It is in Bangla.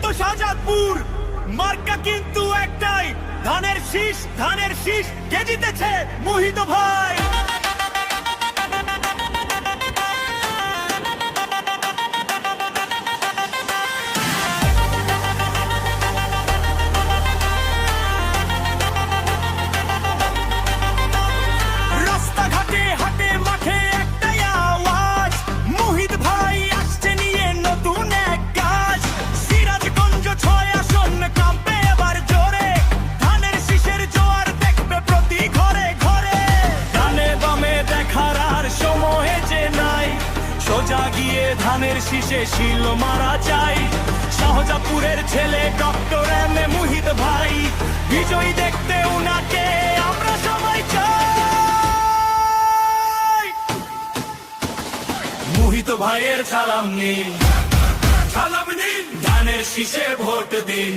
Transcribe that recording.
তো শাহজাদপুর, মার্কা কিন্তু একটাই, ধানের শীষ, ধানের শীষ কে জিতেছে? মোহিত ভাই। রাস্তাঘাটে হাটে মাঠে একটাই আওয়াজ, মোহিত ভাই আসছে নিয়ে নতুন এক কাজ। সিরাজগঞ্জ 6 আসন কাঁপবে এবার জোরে, ধানের শীষের জোয়ার দেখবে প্রতি ঘরে ঘরে। ডানে বামে দেখার আর সময় যে নাই, সোজা গিয়ে ধানের শীষে শিল মারা চাই। শাহজাদপুরের ছেলে ডক্টর এম এ মোহিত ভাই, বিজয়ী দেখতে উনাকে আমরা সবাই চাই। মোহিত ভাইয়ের সালাম নিন, সালাম নিন, ধানের শীষে ভোট দিন।